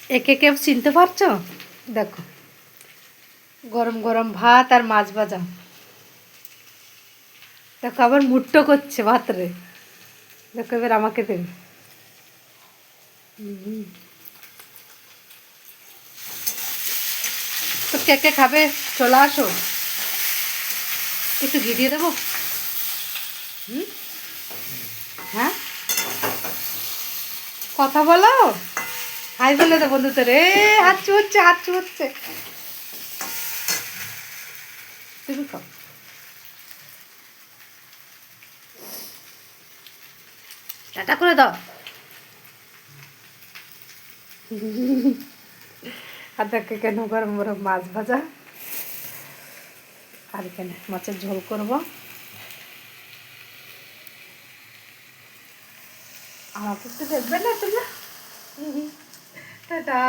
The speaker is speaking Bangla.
একে কেউ চিনতে পারছো? দেখো, গরম গরম ভাত আর মাছ ভাজা। দেখো আবার মুট্টো করছে ভাতরে। দেখো এবার আমাকে দেবে। তো কে কে খাবে চলে আসো। একটু ঘি দিয়ে দেবো। হুম, হ্যাঁ, কথা বলো। হাই বলে দে বন্ধু তোরে। হাঁচু হচ্ছে, হাঁচু হচ্ছে। তুমি খাও। টাটা করে দাও। আর দেখে কেন গরম গরম মাছ ভাজা। আর এখানে মাছের ঝোল করব। আমাকে একটু দেখবে না তুমি? টাটা।